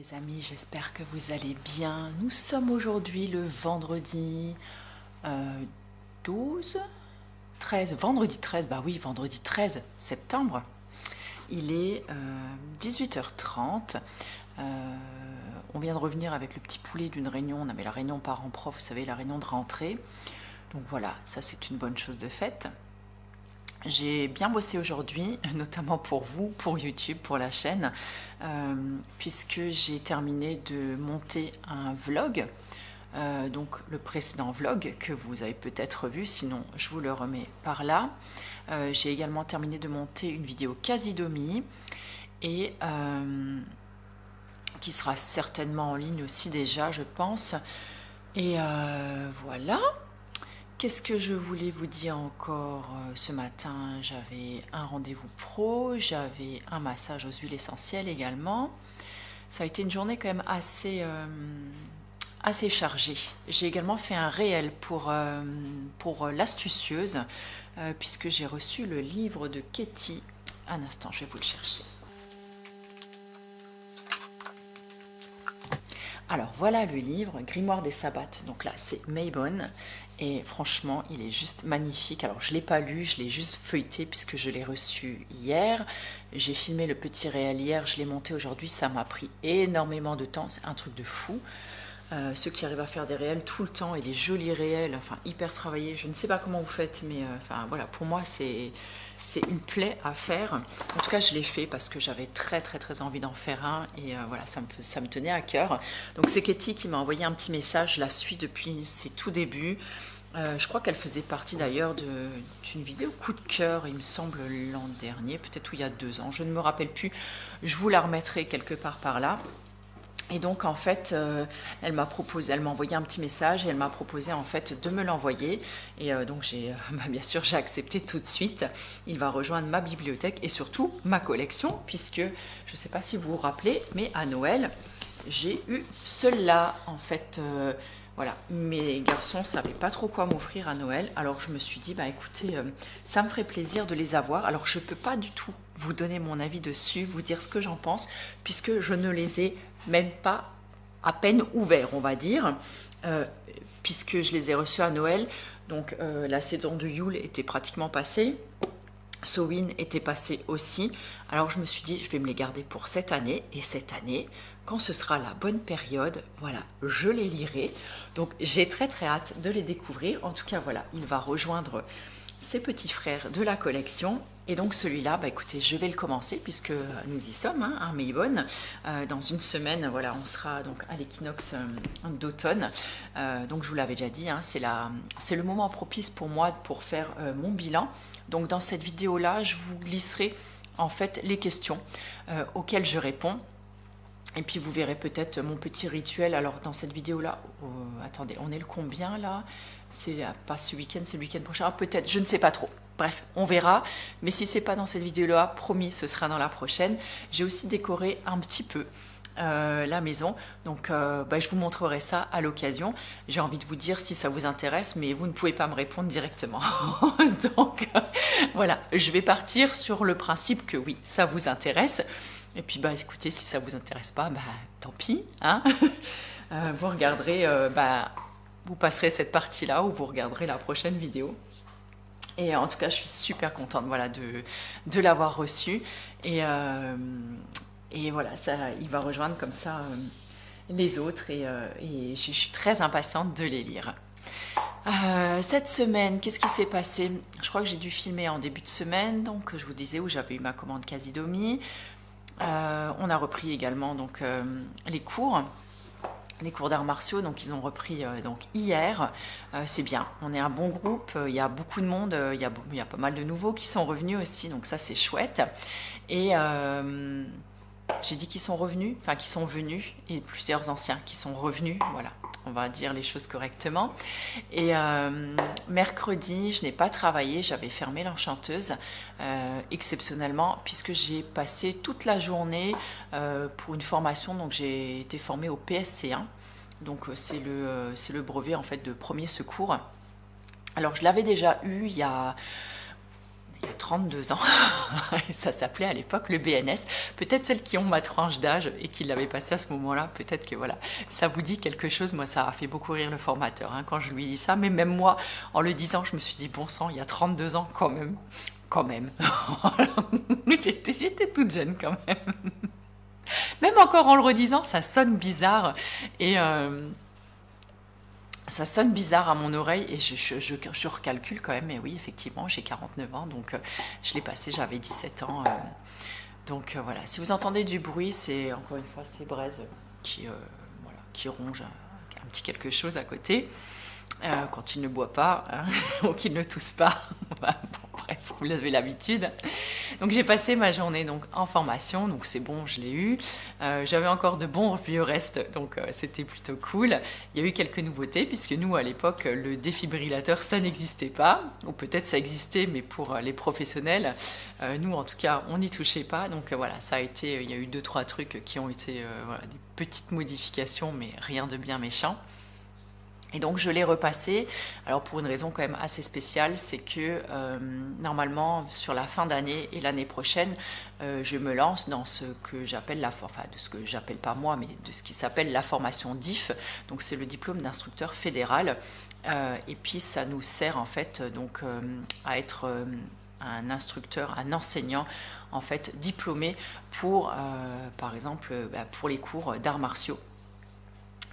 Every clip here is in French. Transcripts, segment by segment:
Les amis, j'espère que vous allez bien. Nous sommes aujourd'hui le vendredi 12, 13, vendredi 13, bah oui, vendredi 13 septembre. Il est 18h30. On vient de revenir avec le petit poulet d'une réunion. On avait la réunion parents-prof, vous savez, la réunion de rentrée. Donc voilà, ça c'est une bonne chose de faite. J'ai bien bossé aujourd'hui, notamment pour vous, pour YouTube, pour la chaîne, puisque j'ai terminé de monter un vlog, donc le précédent vlog que vous avez peut-être vu, sinon je vous le remets par là. J'ai également terminé de monter une vidéo quasi-domi et qui sera certainement en ligne aussi déjà, je pense. Et voilà. Qu'est-ce que je voulais vous dire encore ce matin? J'avais un rendez-vous pro, j'avais un massage aux huiles essentielles également. Ça a été une journée quand même assez chargée. J'ai également fait un réel pour l'astucieuse, puisque j'ai reçu le livre de Katie. Un instant, je vais vous le chercher. Alors voilà le livre, Grimoire des Sabbaths. Donc là, c'est Maybon. Et franchement, il est juste magnifique. Alors, je ne l'ai pas lu, je l'ai juste feuilleté puisque je l'ai reçu hier. J'ai filmé le petit réel hier, je l'ai monté aujourd'hui. Ça m'a pris énormément de temps. C'est un truc de fou. Ceux qui arrivent à faire des réels tout le temps et des jolis réels, enfin hyper travaillés. Je ne sais pas comment vous faites, mais enfin voilà, pour moi, c'est une plaie à faire. En tout cas, je l'ai fait parce que j'avais très envie d'en faire un et voilà, ça me tenait à cœur. Donc c'est Katie qui m'a envoyé un petit message, je la suis depuis ses tout débuts. Je crois qu'elle faisait partie d'ailleurs d'une vidéo coup de cœur, il me semble l'an dernier, peut-être ou il y a 2 ans, je ne me rappelle plus. Je vous la remettrai quelque part par là. Et donc en fait, elle m'a envoyé un petit message et elle m'a proposé en fait de me l'envoyer. Et donc bien sûr, j'ai accepté tout de suite. Il va rejoindre ma bibliothèque et surtout ma collection, puisque je ne sais pas si vous vous rappelez, mais à Noël, j'ai eu cela en fait. Voilà, mes garçons ne savaient pas trop quoi m'offrir à Noël, alors je me suis dit, bah écoutez, ça me ferait plaisir de les avoir. Alors je ne peux pas du tout vous donner mon avis dessus, vous dire ce que j'en pense, puisque je ne les ai même pas à peine ouverts, on va dire, puisque je les ai reçus à Noël. Donc la saison de Yule était pratiquement passée. Samhain était passé aussi, alors je me suis dit je vais me les garder pour cette année, et cette année, quand ce sera la bonne période, voilà, je les lirai. Donc j'ai très hâte de les découvrir. En tout cas voilà, il va rejoindre ses petits frères de la collection. Et donc celui-là, bah écoutez, je vais le commencer puisque nous y sommes, hein, à Maybon. Dans une semaine, voilà, on sera donc à l'équinoxe d'automne. Donc je vous l'avais déjà dit, hein, c'est le moment propice pour moi pour faire mon bilan. Donc dans cette vidéo-là, je vous glisserai en fait les questions auxquelles je réponds. Et puis vous verrez peut-être mon petit rituel. Alors dans cette vidéo-là, attendez, on est le combien là? C'est pas ce week-end, c'est le week-end prochain. Ah, peut-être, je ne sais pas trop. Bref, on verra. Mais si c'est pas dans cette vidéo-là, promis, ce sera dans la prochaine. J'ai aussi décoré un petit peu la maison. Donc je vous montrerai ça à l'occasion. J'ai envie de vous dire si ça vous intéresse, mais vous ne pouvez pas me répondre directement. Donc voilà, je vais partir sur le principe que oui, ça vous intéresse. Et puis bah écoutez, si ça vous intéresse pas, bah tant pis, hein. Vous regarderez, vous passerez cette partie-là ou vous regarderez la prochaine vidéo. Et en tout cas, je suis super contente, voilà, de l'avoir reçu. Et voilà, ça, il va rejoindre comme ça les autres. Et je suis très impatiente de les lire. Cette semaine, qu'est-ce qui s'est passé? Je crois que j'ai dû filmer en début de semaine, donc je vous disais où j'avais eu ma commande quasi-domi. On a repris également donc les cours d'arts martiaux, donc ils ont repris donc hier. C'est bien, on est un bon groupe, il y a beaucoup de monde, il y a pas mal de nouveaux qui sont revenus aussi, donc ça c'est chouette. Et j'ai dit qu'ils sont revenus, enfin qu'ils sont venus, et plusieurs anciens qui sont revenus, voilà, on va dire les choses correctement. Et mercredi, je n'ai pas travaillé, j'avais fermé l'enchanteuse exceptionnellement, puisque j'ai passé toute la journée pour une formation. Donc j'ai été formée au PSC1, donc c'est le brevet en fait de premier secours. Alors je l'avais déjà eu il y a il y a 32 ans. Ça s'appelait à l'époque le BNS. Peut-être celles qui ont ma tranche d'âge et qui l'avaient passé à ce moment-là, peut-être que voilà, ça vous dit quelque chose. Moi, ça a fait beaucoup rire le formateur hein, quand je lui dis ça. Mais même moi, en le disant, je me suis dit, bon sang, il y a 32 ans quand même. Quand même. J'étais toute jeune quand même. Même encore en le redisant, ça sonne bizarre. Et ça sonne bizarre à mon oreille et je recalcule quand même. Mais oui, effectivement, j'ai 49 ans, donc je l'ai passé, j'avais 17 ans. Donc voilà, si vous entendez du bruit, c'est encore une fois, c'est Braise qui, voilà, qui ronge un petit quelque chose à côté. Quand il ne boit pas hein, ou qu'il ne tousse pas. Bon, bref, vous avez l'habitude. Donc j'ai passé ma journée donc en formation, donc c'est bon, je l'ai eu. J'avais encore de bons vieux restes, donc c'était plutôt cool. Il y a eu quelques nouveautés puisque nous à l'époque le défibrillateur ça n'existait pas, ou peut-être ça existait mais pour les professionnels. Nous en tout cas on n'y touchait pas, donc voilà ça a été. Il y a eu 2-3 trucs qui ont été voilà, des petites modifications, mais rien de bien méchant. Et donc je l'ai repassé, alors pour une raison quand même assez spéciale, c'est que normalement sur la fin d'année et l'année prochaine, je me lance dans ce que j'appelle enfin de ce que j'appelle pas moi, mais de ce qui s'appelle la formation DIF, donc c'est le diplôme d'instructeur fédéral, et puis ça nous sert en fait donc à être un instructeur, un enseignant en fait diplômé pour par exemple pour les cours d'arts martiaux.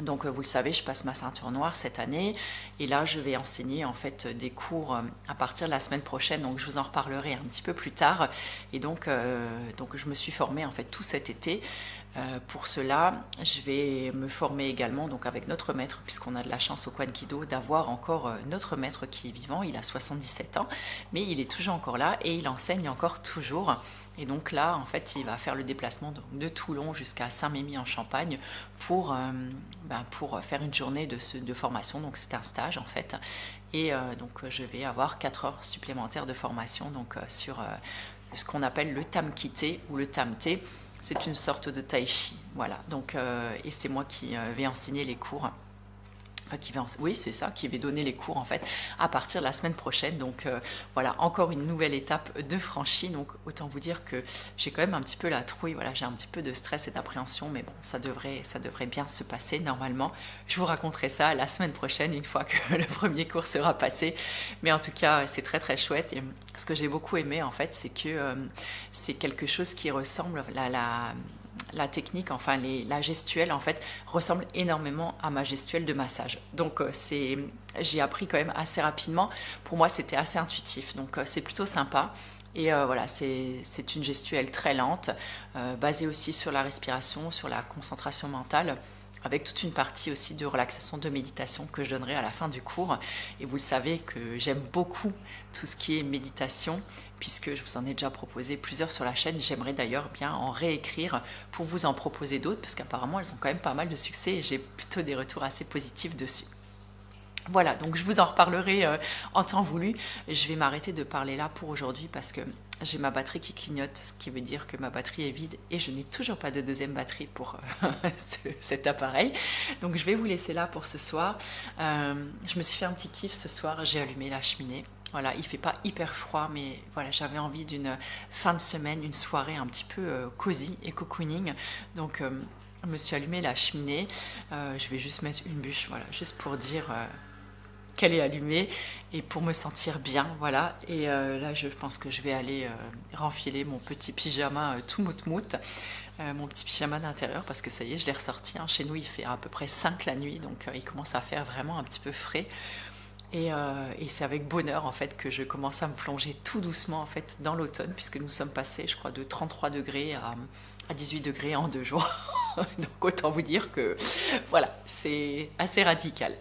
Donc vous le savez, je passe ma ceinture noire cette année et là je vais enseigner en fait des cours à partir de la semaine prochaine, donc je vous en reparlerai un petit peu plus tard. Et donc je me suis formée en fait tout cet été. Pour cela, je vais me former également donc avec notre maître, puisqu'on a de la chance au Kwan Kido d'avoir encore notre maître qui est vivant. Il a 77 ans, mais il est toujours encore là et il enseigne encore toujours. Et donc là, en fait, il va faire le déplacement de Toulon jusqu'à Saint-Mémy en Champagne pour faire une journée de formation. Donc c'est un stage en fait. Et donc je vais avoir 4 heures supplémentaires de formation donc, sur ce qu'on appelle le Tamkite ou le Tamte. C'est une sorte de tai chi, voilà. Donc, et c'est moi qui vais enseigner les cours. Enfin, oui, c'est ça, qui va donner les cours en fait à partir de la semaine prochaine. Donc voilà, encore une nouvelle étape de franchie. Donc autant vous dire que j'ai quand même un petit peu la trouille. Voilà, j'ai un petit peu de stress et d'appréhension, mais bon, ça devrait bien se passer normalement. Je vous raconterai ça la semaine prochaine une fois que le premier cours sera passé. Mais en tout cas, c'est très très chouette. Et ce que j'ai beaucoup aimé en fait, c'est que c'est quelque chose qui ressemble à la technique, enfin la gestuelle en fait ressemble énormément à ma gestuelle de massage. Donc j'ai appris quand même assez rapidement. Pour moi c'était assez intuitif, donc c'est plutôt sympa. Et voilà, c'est une gestuelle très lente, basée aussi sur la respiration, sur la concentration mentale, avec toute une partie aussi de relaxation, de méditation que je donnerai à la fin du cours. Et vous le savez que j'aime beaucoup tout ce qui est méditation, puisque je vous en ai déjà proposé plusieurs sur la chaîne. J'aimerais d'ailleurs bien en réécrire pour vous en proposer d'autres, parce qu'apparemment elles ont quand même pas mal de succès et j'ai plutôt des retours assez positifs dessus. Voilà, donc je vous en reparlerai en temps voulu. Je vais m'arrêter de parler là pour aujourd'hui parce que j'ai ma batterie qui clignote, ce qui veut dire que ma batterie est vide et je n'ai toujours pas de deuxième batterie pour cet appareil. Donc je vais vous laisser là pour ce soir. Je me suis fait un petit kiff ce soir, j'ai allumé la cheminée. Voilà, il fait pas hyper froid, mais voilà, j'avais envie d'une fin de semaine, une soirée un petit peu cosy et cocooning. Donc je me suis allumé la cheminée. Je vais juste mettre une bûche, voilà, juste pour dire qu'elle est allumée et pour me sentir bien, voilà. Et là je pense que je vais aller renfiler mon petit pyjama tout mout-mout, mon petit pyjama d'intérieur, parce que ça y est, je l'ai ressorti, hein. Chez nous il fait à peu près 5 la nuit, donc il commence à faire vraiment un petit peu frais. Et c'est avec bonheur en fait que je commence à me plonger tout doucement en fait dans l'automne, puisque nous sommes passés, je crois, de 33 degrés à 18 degrés en 2 jours. Donc autant vous dire que voilà, c'est assez radical.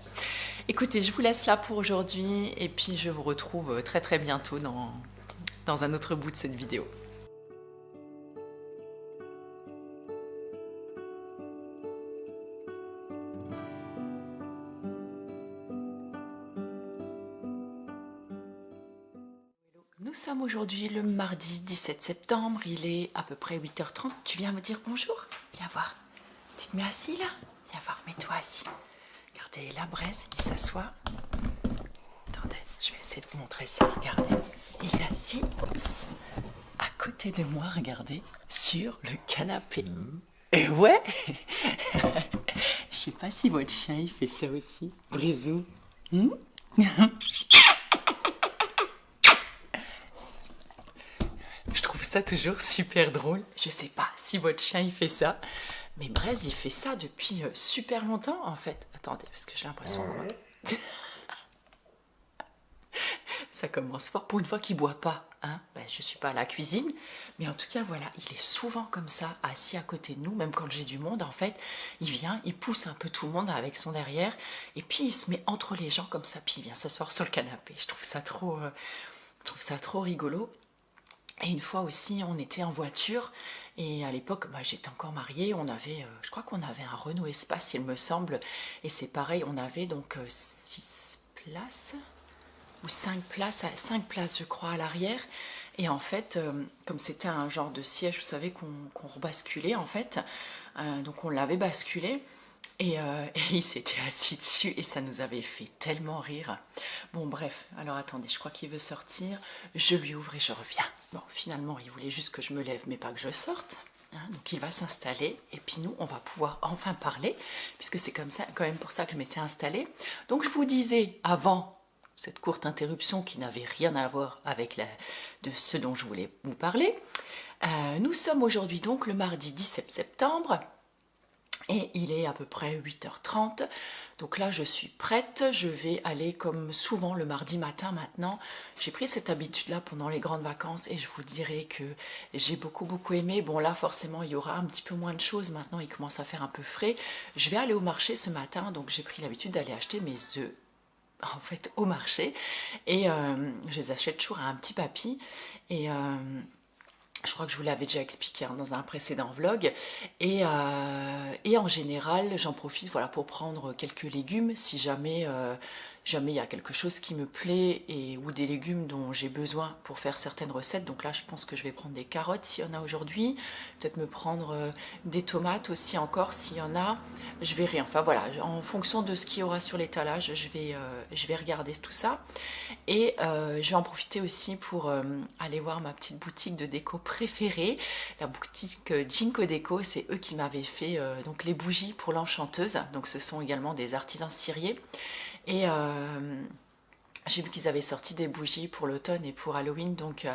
Écoutez, je vous laisse là pour aujourd'hui et puis je vous retrouve très très bientôt dans un autre bout de cette vidéo. Nous sommes aujourd'hui le mardi 17 septembre, il est à peu près 8h30. Tu viens me dire bonjour? Viens voir. Tu te mets assis là? Viens voir, mets-toi assis. Regardez la Braise, il s'assoit. Attendez. je vais essayer de vous montrer ça, regardez. Il est assis, oups, à côté de moi, regardez, sur le canapé. Et ouais. Je sais pas si votre chien il fait ça aussi. Brisou. Je trouve ça toujours super drôle. Je sais pas si votre chien il fait ça. Mais Braise il fait ça depuis super longtemps en fait. Attendez, parce que j'ai l'impression que ça commence fort pour une fois qu'il boit pas. Hein, ben, je suis pas à la cuisine, mais en tout cas voilà, il est souvent comme ça, assis à côté de nous, même quand j'ai du monde en fait, il vient, il pousse un peu tout le monde avec son derrière, et puis il se met entre les gens comme ça, puis il vient s'asseoir sur le canapé. Je trouve ça trop rigolo. Et une fois aussi, on était en voiture, et à l'époque, bah, j'étais encore mariée, on avait, je crois qu'on avait un Renault Espace, il me semble, et c'est pareil, on avait donc 6 places ou 5 places je crois à l'arrière, et en fait comme c'était un genre de siège, vous savez, qu'on rebasculait en fait, donc on l'avait basculé et il s'était assis dessus et ça nous avait fait tellement rire. Bon bref, alors attendez, je crois qu'il veut sortir, je lui ouvre et je reviens. Bon, finalement il voulait juste que je me lève mais pas que je sorte. Donc il va s'installer et puis nous on va pouvoir enfin parler, puisque c'est comme ça, quand même pour ça que je m'étais installée. Donc je vous disais avant cette courte interruption qui n'avait rien à voir avec de ce dont je voulais vous parler. Nous sommes aujourd'hui donc le mardi 17 septembre et il est à peu près 8h30. Donc là je suis prête, je vais aller comme souvent le mardi matin maintenant. J'ai pris cette habitude là pendant les grandes vacances et je vous dirais que j'ai beaucoup aimé. Bon là forcément il y aura un petit peu moins de choses, maintenant il commence à faire un peu frais. Je vais aller au marché ce matin, donc j'ai pris l'habitude d'aller acheter mes œufs en fait au marché et je les achète toujours à un petit papy et je crois que je vous l'avais déjà expliqué hein, dans un précédent vlog et en général j'en profite voilà, pour prendre quelques légumes si jamais jamais il y a quelque chose qui me plaît ou des légumes dont j'ai besoin pour faire certaines recettes. Donc là je pense que je vais prendre des carottes s'il y en a aujourd'hui, peut-être me prendre des tomates aussi encore s'il y en a, je verrai, enfin voilà, en fonction de ce qu'il y aura sur l'étalage je vais regarder tout ça et je vais en profiter aussi pour aller voir ma petite boutique de déco préférée, la boutique Ginko Déco. C'est eux qui m'avaient fait donc les bougies pour l'enchanteuse, donc ce sont également des artisans ciriers et j'ai vu qu'ils avaient sorti des bougies pour l'automne et pour Halloween, donc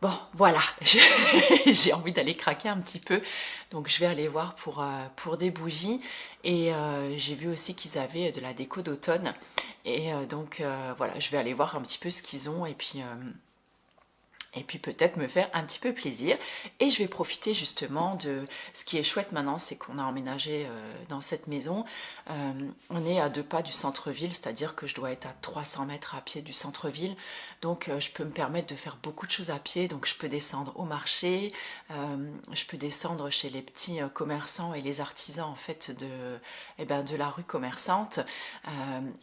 bon voilà, j'ai envie d'aller craquer un petit peu, donc je vais aller voir pour des bougies et j'ai vu aussi qu'ils avaient de la déco d'automne et donc voilà, je vais aller voir un petit peu ce qu'ils ont et puis peut-être me faire un petit peu plaisir. Et je vais profiter justement de ce qui est chouette maintenant, c'est qu'on a emménagé dans cette maison. On est à 2 pas du centre-ville, c'est-à-dire que je dois être à 300 mètres à pied du centre-ville. Donc je peux me permettre de faire beaucoup de choses à pied. Donc je peux descendre au marché, je peux descendre chez les petits commerçants et les artisans en fait de la rue commerçante.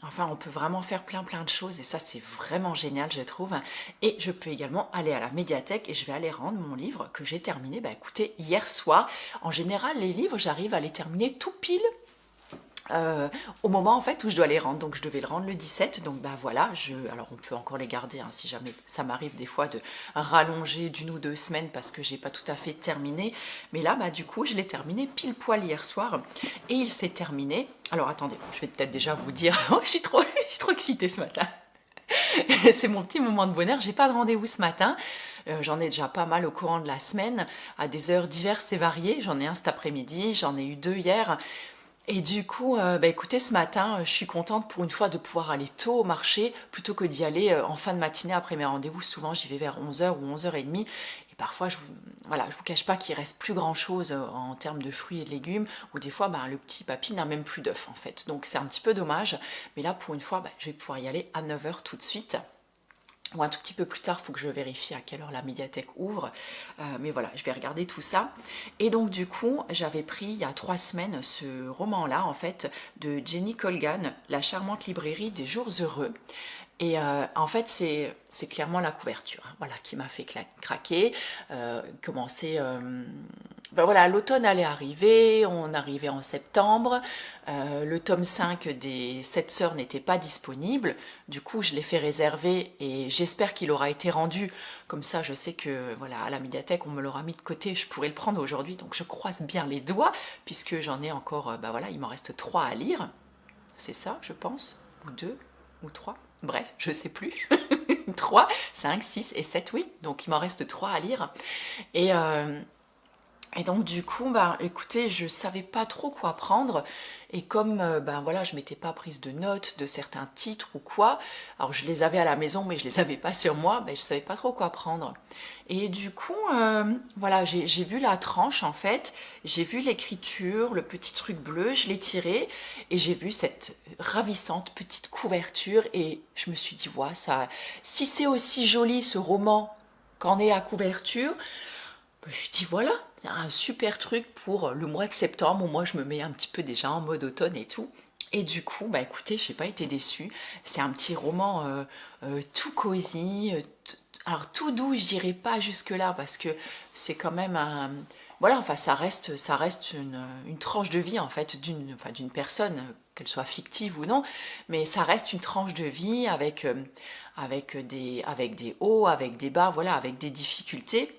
Enfin on peut vraiment faire plein de choses et ça c'est vraiment génial je trouve. Et je peux également aller à la médiathèque et je vais aller rendre mon livre que j'ai terminé, bah écoutez, hier soir. En général les livres j'arrive à les terminer tout pile au moment en fait où je dois les rendre, donc je devais le rendre le 17, donc bah voilà, alors on peut encore les garder hein, si jamais ça m'arrive des fois de rallonger d'1 ou 2 semaines parce que j'ai pas tout à fait terminé, mais là bah du coup je l'ai terminé pile poil hier soir et il s'est terminé. Alors attendez, je vais peut-être déjà vous dire, oh, je suis trop excitée ce matin. C'est mon petit moment de bonheur, j'ai pas de rendez-vous ce matin, j'en ai déjà pas mal au courant de la semaine, à des heures diverses et variées, j'en ai un cet après-midi, j'en ai eu 2 hier, et du coup, bah écoutez, ce matin, je suis contente pour une fois de pouvoir aller tôt au marché, plutôt que d'y aller en fin de matinée après mes rendez-vous. Souvent j'y vais vers 11h ou 11h30, et parfois je vous cache pas qu'il reste plus grand chose en termes de fruits et de légumes, ou des fois bah, le petit papy n'a même plus d'œufs en fait, donc c'est un petit peu dommage, mais là pour une fois bah, je vais pouvoir y aller à 9h tout de suite. Ou un tout petit peu plus tard, il faut que je vérifie à quelle heure la médiathèque ouvre. Mais voilà, je vais regarder tout ça. Et donc du coup, j'avais pris il y a 3 semaines ce roman-là, en fait, de Jenny Colgan, La charmante librairie des jours heureux. Et en fait, c'est clairement la couverture, hein, voilà, qui m'a fait craquer. ben voilà, l'automne allait arriver, on arrivait en septembre, le tome 5 des 7 sœurs n'était pas disponible, du coup je l'ai fait réserver et j'espère qu'il aura été rendu, comme ça je sais que voilà, à la médiathèque on me l'aura mis de côté, je pourrais le prendre aujourd'hui, donc je croise bien les doigts, puisque j'en ai encore, ben voilà, il m'en reste 3 à lire, c'est ça je pense, ou 2, ou 3, bref, je sais plus, 3, 5, 6 et 7 oui, donc il m'en reste 3 à lire, et... Et donc du coup, bah, écoutez, je savais pas trop quoi prendre et comme ben voilà, je m'étais pas prise de notes de certains titres ou quoi, alors je les avais à la maison mais je les avais pas sur moi, ben je savais pas trop quoi prendre. Et du coup, voilà, j'ai vu la tranche en fait, j'ai vu l'écriture, le petit truc bleu, je l'ai tiré et j'ai vu cette ravissante petite couverture et je me suis dit, ouais, ça, si c'est aussi joli ce roman qu'en est la couverture. Je me suis dit voilà, un super truc pour le mois de septembre où moi je me mets un petit peu déjà en mode automne et tout. Et du coup, bah écoutez, j'ai pas été déçue. C'est un petit roman tout cosy, alors tout doux, je dirais pas jusque là parce que c'est quand même un, voilà, enfin ça reste une tranche de vie en fait d'une personne, qu'elle soit fictive ou non, mais ça reste une tranche de vie avec des hauts, avec des bas, voilà, avec des difficultés.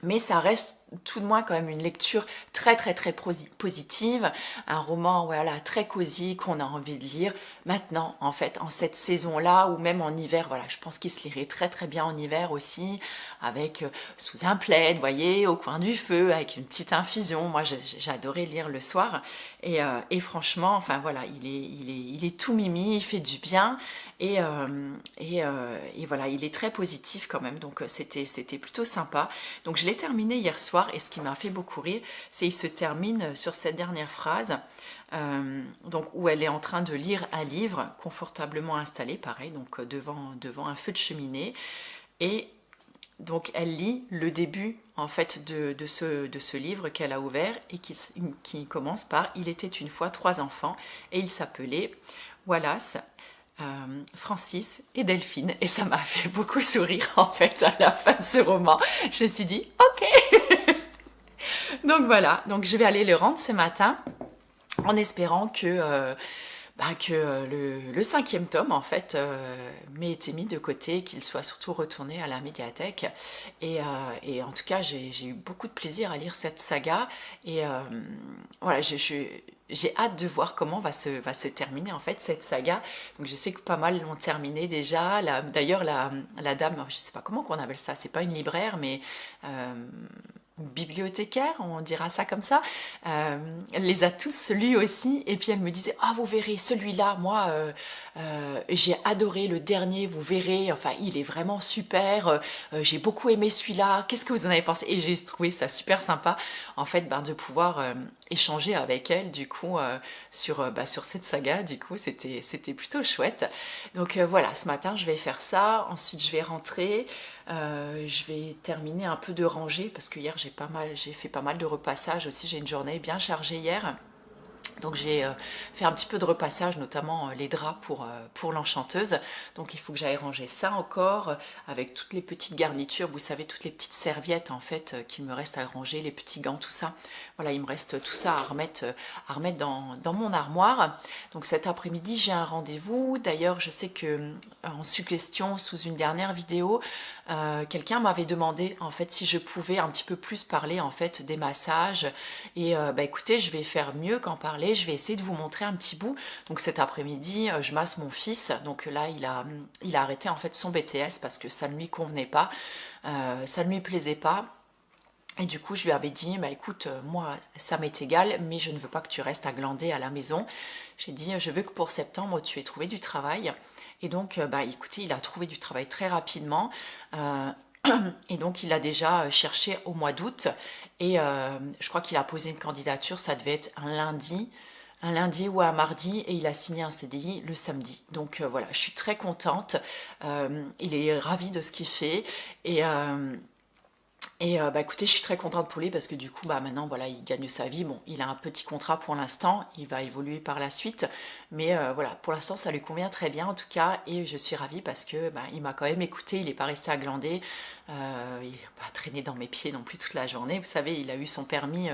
Mais ça reste tout de moins quand même une lecture très très très positive, un roman voilà très cosy qu'on a envie de lire maintenant en fait en cette saison-là ou même en hiver, voilà, je pense qu'il se lirait très très bien en hiver aussi avec sous un plaid, vous voyez, au coin du feu avec une petite infusion. Moi j'adorais lire le soir et franchement enfin voilà, il est tout mimi, il fait du bien et voilà, il est très positif quand même, donc c'était plutôt sympa. Donc je l'ai terminé hier soir et ce qui m'a fait beaucoup rire, c'est qu'il se termine sur cette dernière phrase, donc où elle est en train de lire un livre confortablement installé, pareil, donc devant un feu de cheminée, et donc elle lit le début en fait de ce livre qu'elle a ouvert et qui commence par Il était une fois 3 enfants et ils s'appelaient Wallace, Francis et Delphine, et ça m'a fait beaucoup sourire en fait à la fin de ce roman. Je me suis dit ok. Donc voilà, donc je vais aller le rendre ce matin en espérant que le 5e tome en fait m'ait été mis de côté, qu'il soit surtout retourné à la médiathèque. Et en tout cas, j'ai eu beaucoup de plaisir à lire cette saga et voilà, j'ai hâte de voir comment va se terminer en fait cette saga. Donc je sais que pas mal l'ont terminé déjà. D'ailleurs la dame, je sais pas comment qu'on appelle ça, c'est pas une libraire mais bibliothécaire, on dira ça comme ça, elle les a tous lus aussi et puis elle me disait ah vous verrez celui-là moi j'ai adoré le dernier, vous verrez, enfin il est vraiment super, j'ai beaucoup aimé celui-là, qu'est-ce que vous en avez pensé? Et j'ai trouvé ça super sympa en fait de pouvoir échanger avec elle du coup sur cette saga, du coup c'était plutôt chouette. Donc voilà, ce matin je vais faire ça, ensuite je vais rentrer. Je vais terminer un peu de ranger parce que hier j'ai fait pas mal de repassage aussi, j'ai une journée bien chargée hier. Donc j'ai fait un petit peu de repassage, notamment les draps pour l'enchanteuse. Donc il faut que j'aille ranger ça encore, avec toutes les petites garnitures, vous savez, toutes les petites serviettes en fait qu'il me reste à ranger, les petits gants, tout ça. Voilà, il me reste tout ça à remettre dans mon armoire. Donc cet après-midi, j'ai un rendez-vous. D'ailleurs, je sais que en suggestion, sous une dernière vidéo, quelqu'un m'avait demandé en fait si je pouvais un petit peu plus parler en fait des massages. Et écoutez, je vais faire mieux qu'en parler. Je vais essayer de vous montrer un petit bout. Donc cet après-midi, je masse mon fils. Donc là, il a arrêté en fait son BTS parce que ça ne lui convenait pas, ça ne lui plaisait pas. Et du coup, je lui avais dit, écoute, moi, ça m'est égal, mais je ne veux pas que tu restes à glander à la maison. J'ai dit, je veux que pour septembre, tu aies trouvé du travail. Et donc, écoutez, il a trouvé du travail très rapidement. Et donc, il a déjà cherché au mois d'août. Et je crois qu'il a posé une candidature, ça devait être un lundi ou un mardi, et il a signé un CDI le samedi. Donc voilà, je suis très contente. Il est ravi de ce qu'il fait. Et bah écoutez, je suis très contente pour lui parce que du coup, bah maintenant, voilà, il gagne sa vie. Bon, il a un petit contrat pour l'instant, il va évoluer par la suite, mais voilà, pour l'instant, ça lui convient très bien en tout cas, et je suis ravie parce que bah, il m'a quand même écouté, il n'est pas resté à glander, il n'a pas traîné dans mes pieds non plus toute la journée. Vous savez, il a eu son permis.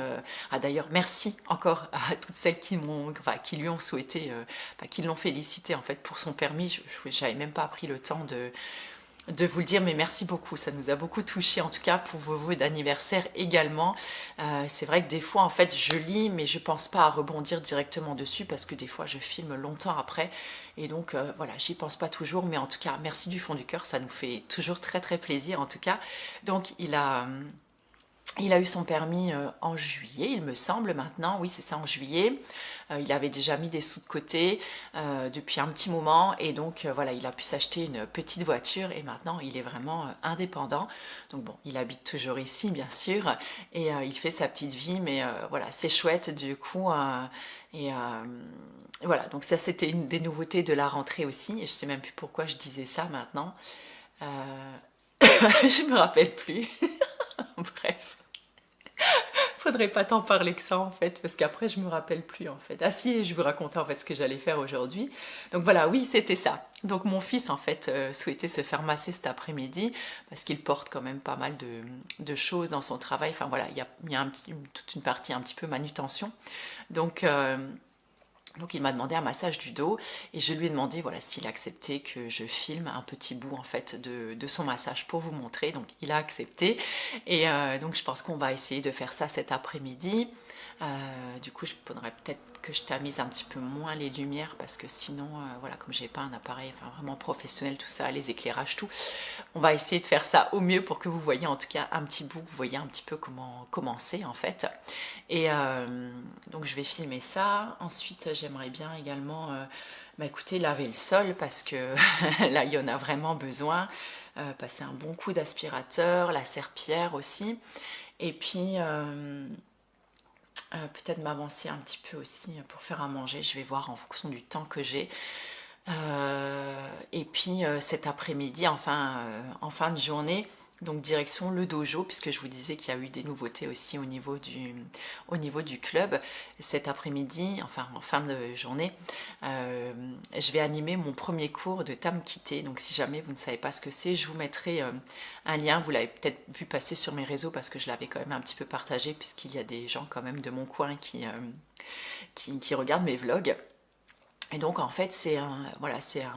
Ah d'ailleurs, merci encore à toutes celles qui m'ont, enfin, qui lui ont souhaité, qui l'ont félicité en fait pour son permis. Je n'avais même pas pris le temps de vous le dire, mais merci beaucoup, ça nous a beaucoup touché en tout cas pour vos vœux d'anniversaire également. C'est vrai que des fois en fait je lis mais je pense pas à rebondir directement dessus parce que des fois je filme longtemps après et donc voilà, j'y pense pas toujours, mais en tout cas merci du fond du cœur, ça nous fait toujours très très plaisir en tout cas. Donc il a eu son permis en juillet, il me semble maintenant, oui c'est ça, en juillet. Il avait déjà mis des sous de côté depuis un petit moment et donc voilà, il a pu s'acheter une petite voiture et maintenant il est vraiment indépendant. Donc bon, il habite toujours ici bien sûr et il fait sa petite vie, mais voilà, c'est chouette du coup. Et voilà, donc ça c'était une des nouveautés de la rentrée aussi, et je sais même plus pourquoi je disais ça maintenant. Euh, je me rappelle plus. Bref. Faudrait pas t'en parler que ça en fait, parce qu'après je me rappelle plus en fait. Ah si, je vous racontais en fait ce que j'allais faire aujourd'hui. Donc voilà, oui, c'était ça. Donc mon fils en fait souhaitait se faire masser cet après-midi parce qu'il porte quand même pas mal de choses dans son travail. Enfin voilà, il y a toute une partie un petit peu manutention. Donc donc il m'a demandé un massage du dos et je lui ai demandé voilà s'il acceptait que je filme un petit bout en fait de son massage pour vous montrer. Donc il a accepté et donc je pense qu'on va essayer de faire ça cet après-midi. Du coup je faudrait peut-être que je tamise un petit peu moins les lumières parce que sinon voilà, comme j'ai pas un appareil enfin, vraiment professionnel, tout ça, les éclairages, tout, on va essayer de faire ça au mieux pour que vous voyez en tout cas un petit bout, vous voyez un petit peu comment commencer en fait. Et donc je vais filmer ça. Ensuite j'aimerais bien également bah, écoutez, laver le sol parce que là il y en a vraiment besoin. Passer un bon coup d'aspirateur, la serpillière aussi. Et puis peut-être m'avancer un petit peu aussi pour faire à manger. Je vais voir en fonction du temps que j'ai. Et puis cet après-midi, enfin en fin de journée, donc direction le dojo, puisque je vous disais qu'il y a eu des nouveautés aussi au niveau du club. Cet après-midi, enfin en fin de journée, je vais animer mon premier cours de Tamkité. Donc si jamais vous ne savez pas ce que c'est, je vous mettrai un lien. Vous l'avez peut-être vu passer sur mes réseaux parce que je l'avais quand même un petit peu partagé, puisqu'il y a des gens quand même de mon coin qui regardent mes vlogs. Et donc en fait voilà, c'est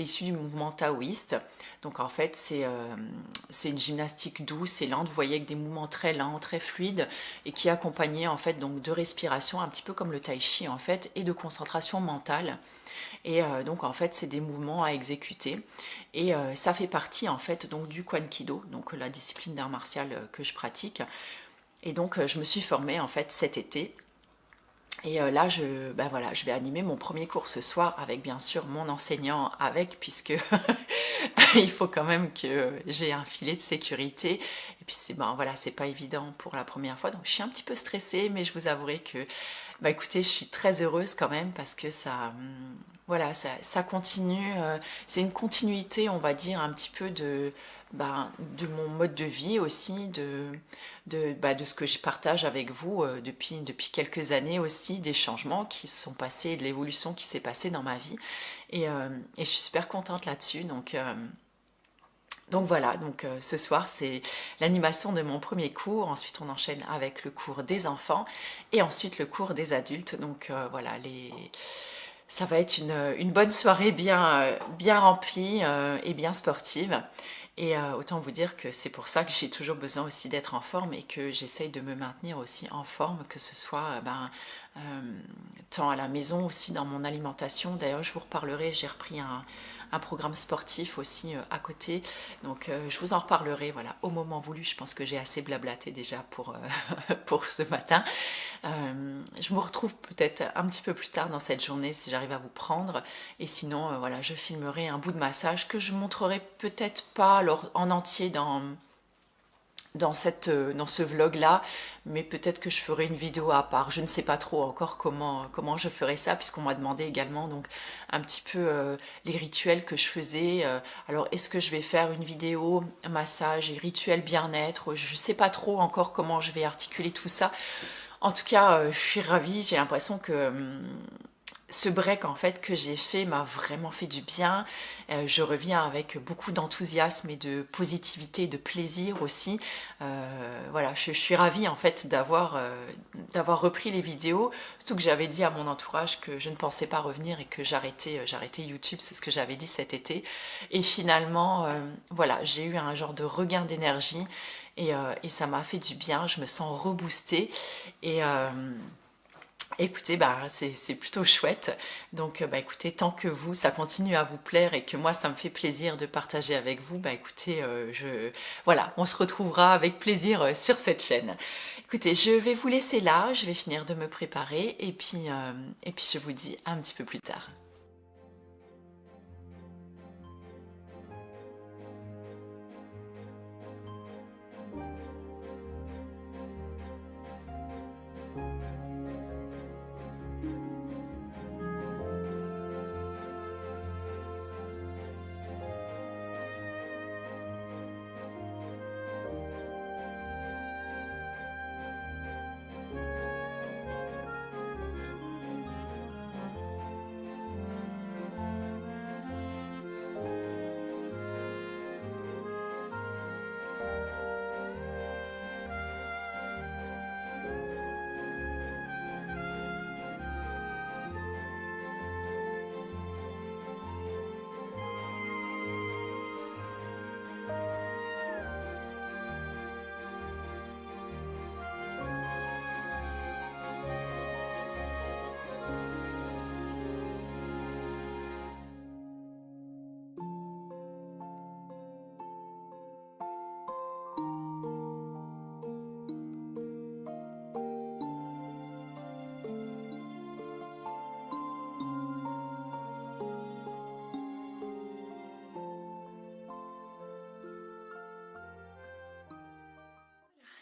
issu du mouvement taoïste. Donc en fait c'est une gymnastique douce et lente, vous voyez, avec des mouvements très lents, très fluides et qui est accompagné en fait donc de respiration, un petit peu comme le tai chi en fait, et de concentration mentale. Et donc en fait c'est des mouvements à exécuter et ça fait partie en fait donc du Kwan Kido, donc la discipline d'art martial que je pratique. Et donc je me suis formée en fait cet été. Et là, ben voilà, je vais animer mon premier cours ce soir avec bien sûr mon enseignant avec, puisque il faut quand même que j'ai un filet de sécurité. Et puis ben, voilà, c'est pas évident pour la première fois, donc je suis un petit peu stressée, mais je vous avouerai que, bah écoutez, je suis très heureuse quand même parce que ça, voilà, ça continue. C'est une continuité, on va dire, un petit peu de mon mode de vie aussi, de ce que je partage avec vous depuis quelques années aussi, des changements qui se sont passés, de l'évolution qui s'est passée dans ma vie. Et je suis super contente là-dessus. Donc voilà, donc ce soir c'est l'animation de mon premier cours, ensuite on enchaîne avec le cours des enfants et ensuite le cours des adultes. Donc voilà, ça va être une bonne soirée bien remplie et bien sportive. Et autant vous dire que c'est pour ça que j'ai toujours besoin aussi d'être en forme et que j'essaye de me maintenir aussi en forme, que ce soit tant à la maison aussi dans mon alimentation. D'ailleurs je vous reparlerai, j'ai repris un programme sportif aussi à côté. Donc je vous en reparlerai voilà, au moment voulu. Je pense que j'ai assez blablaté déjà pour ce matin. Je vous retrouve peut-être un petit peu plus tard dans cette journée si j'arrive à vous prendre. Et sinon, voilà, je filmerai un bout de massage que je montrerai peut-être pas alors, en entier dans ce vlog là, mais peut-être que je ferai une vidéo à part. Je ne sais pas trop encore comment je ferai ça, puisqu'on m'a demandé également donc un petit peu les rituels que je faisais. Alors est-ce que je vais faire une vidéo massage et rituel bien-être? Je ne sais pas trop encore comment je vais articuler tout ça. En tout cas, je suis ravie, j'ai l'impression que ce break en fait que j'ai fait m'a vraiment fait du bien. Je reviens avec beaucoup d'enthousiasme et de positivité, de plaisir aussi. Voilà, je suis ravie en fait d'avoir repris les vidéos, surtout que j'avais dit à mon entourage que je ne pensais pas revenir et que j'arrêtais YouTube, c'est ce que j'avais dit cet été. Et finalement, voilà, j'ai eu un genre de regain d'énergie et ça m'a fait du bien. Je me sens reboostée et écoutez, bah, c'est plutôt chouette. Donc, bah, écoutez, tant que vous, ça continue à vous plaire et que moi, ça me fait plaisir de partager avec vous, bah, écoutez, voilà, on se retrouvera avec plaisir sur cette chaîne. Écoutez, je vais vous laisser là, je vais finir de me préparer et puis je vous dis un petit peu plus tard.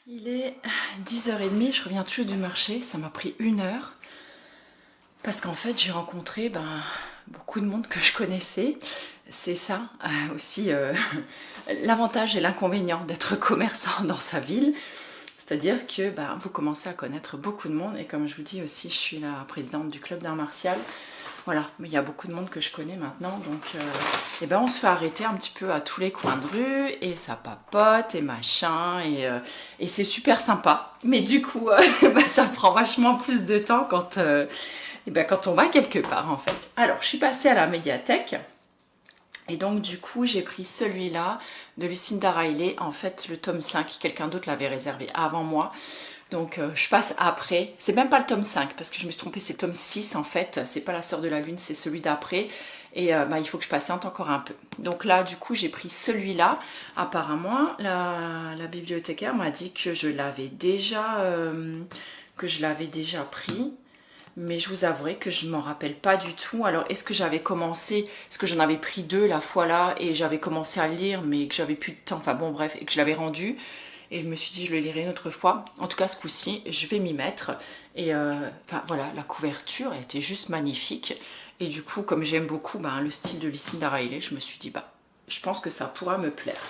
Il est 10h30, je reviens toujours du marché, ça m'a pris 1 heure parce qu'en fait j'ai rencontré beaucoup de monde que je connaissais. C'est ça aussi l'avantage et l'inconvénient d'être commerçant dans sa ville. C'est-à-dire que vous commencez à connaître beaucoup de monde et comme je vous dis aussi, je suis la présidente du club d'art martial. Voilà, mais il y a beaucoup de monde que je connais maintenant, donc on se fait arrêter un petit peu à tous les coins de rue et ça papote et machin et c'est super sympa. Mais du coup, ça prend vachement plus de temps quand on va quelque part en fait. Alors, je suis passée à la médiathèque. Et donc du coup j'ai pris celui-là de Lucinda Riley, en fait le tome 5, quelqu'un d'autre l'avait réservé avant moi. Donc je passe après, c'est même pas le tome 5 parce que je me suis trompée, c'est le tome 6 en fait, c'est pas la sœur de la lune, c'est celui d'après. Et il faut que je patiente encore un peu. Donc là du coup j'ai pris celui-là. Apparemment la bibliothécaire m'a dit que je l'avais déjà pris. Mais je vous avouerai que je ne m'en rappelle pas du tout. Alors, est-ce que j'avais commencé, est-ce que j'en avais pris 2 la fois là et j'avais commencé à le lire, mais que j'avais plus de temps, enfin bon bref, et que je l'avais rendu. Et je me suis dit, je le lirai une autre fois. En tout cas, ce coup-ci, je vais m'y mettre. Et voilà, la couverture, elle était juste magnifique. Et du coup, comme j'aime beaucoup le style de Lucinda Riley, je me suis dit, je pense que ça pourra me plaire.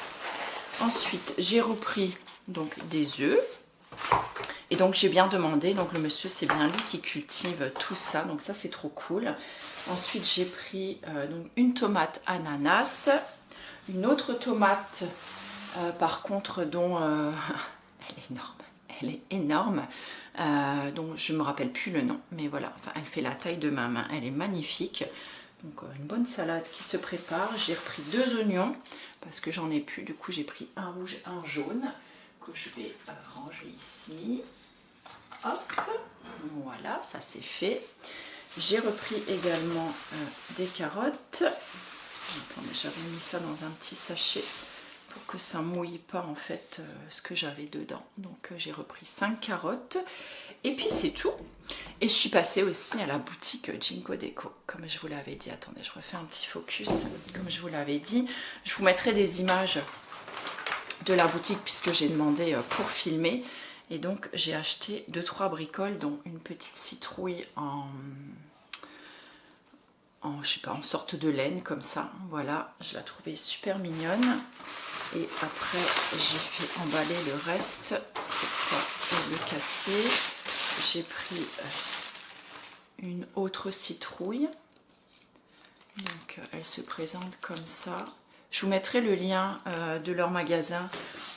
Ensuite, j'ai repris donc des œufs. Et donc j'ai bien demandé, donc le monsieur c'est bien lui qui cultive tout ça, donc ça c'est trop cool. Ensuite j'ai pris donc une tomate ananas, une autre tomate par contre dont elle est énorme, donc je ne me rappelle plus le nom, mais voilà, enfin elle fait la taille de ma main, elle est magnifique. Donc une bonne salade qui se prépare. J'ai repris 2 oignons parce que j'en ai plus, du coup j'ai pris un rouge, un jaune que je vais ranger ici. Hop, voilà, ça c'est fait. J'ai repris également des carottes. Attendez, j'avais mis ça dans un petit sachet pour que ça mouille pas en fait ce que j'avais dedans. Donc j'ai repris 5 carottes et puis c'est tout. Et je suis passée aussi à la boutique Jinko Deco, comme je vous l'avais dit. Attendez, je refais un petit focus, comme je vous l'avais dit. Je vous mettrai des images de la boutique puisque j'ai demandé pour filmer. Et donc j'ai acheté 2-3 bricoles, dont une petite citrouille je sais pas, en sorte de laine comme ça. Voilà, je la trouvais super mignonne. Et après j'ai fait emballer le reste pour pas le casser. J'ai pris une autre citrouille. Donc elle se présente comme ça. Je vous mettrai le lien de leur magasin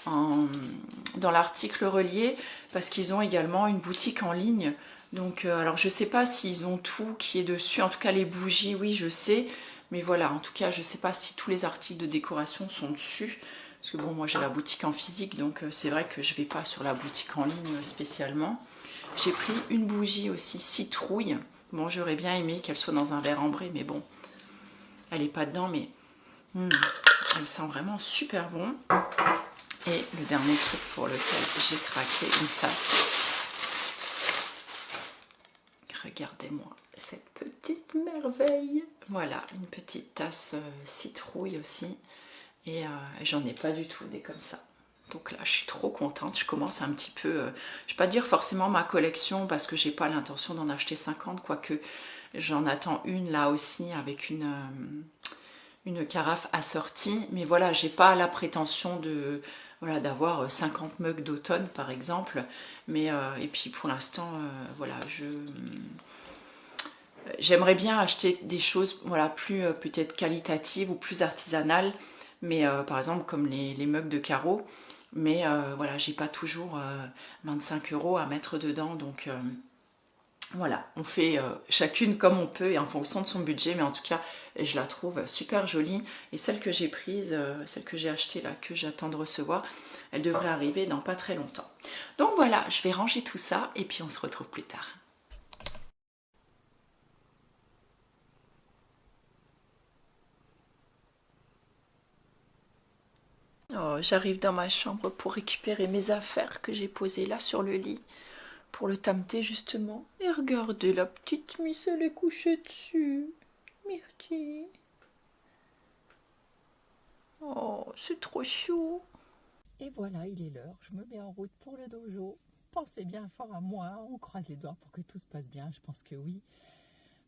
dans l'article relié parce qu'ils ont également une boutique en ligne. Donc alors je sais pas s'ils ont tout qui est dessus, en tout cas les bougies oui je sais, mais voilà, en tout cas je sais pas si tous les articles de décoration sont dessus, parce que bon moi j'ai la boutique en physique, donc c'est vrai que je vais pas sur la boutique en ligne spécialement. J'ai pris une bougie aussi citrouille, bon j'aurais bien aimé qu'elle soit dans un verre ambré, mais bon elle est pas dedans, mais elle sent vraiment super bon. Et le dernier truc pour lequel j'ai craqué, une tasse. Regardez-moi cette petite merveille. Voilà, une petite tasse citrouille aussi. Et j'en ai pas du tout des comme ça. Donc là, je suis trop contente. Je commence un petit peu, je vais pas dire forcément ma collection parce que j'ai pas l'intention d'en acheter 50, quoique j'en attends une là aussi avec une carafe assortie. Mais voilà, j'ai pas la prétention de voilà, d'avoir 50 mugs d'automne par exemple. Mais et puis pour l'instant, voilà, j'aimerais bien acheter des choses voilà, plus peut-être qualitatives ou plus artisanales, mais par exemple comme les mugs de carreau, mais voilà, j'ai pas toujours 25 € à mettre dedans, donc voilà, on fait chacune comme on peut et en fonction de son budget, mais en tout cas je la trouve super jolie. Et celle que j'ai prise, celle que j'ai achetée là, que j'attends de recevoir, elle devrait arriver dans pas très longtemps. Donc voilà, je vais ranger tout ça et puis on se retrouve plus tard. Oh, j'arrive dans ma chambre pour récupérer mes affaires que j'ai posées là sur le lit pour le tameter justement. Et regardez, la petite Miss, elle est couchée dessus. Myrtille. Oh, c'est trop chou. Et voilà, il est l'heure. Je me mets en route pour le dojo. Pensez bien fort à moi. On croise les doigts pour que tout se passe bien. Je pense que oui.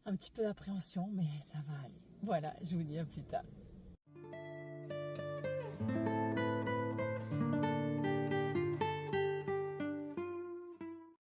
Un petit peu d'appréhension, mais ça va aller. Voilà, je vous dis à plus tard.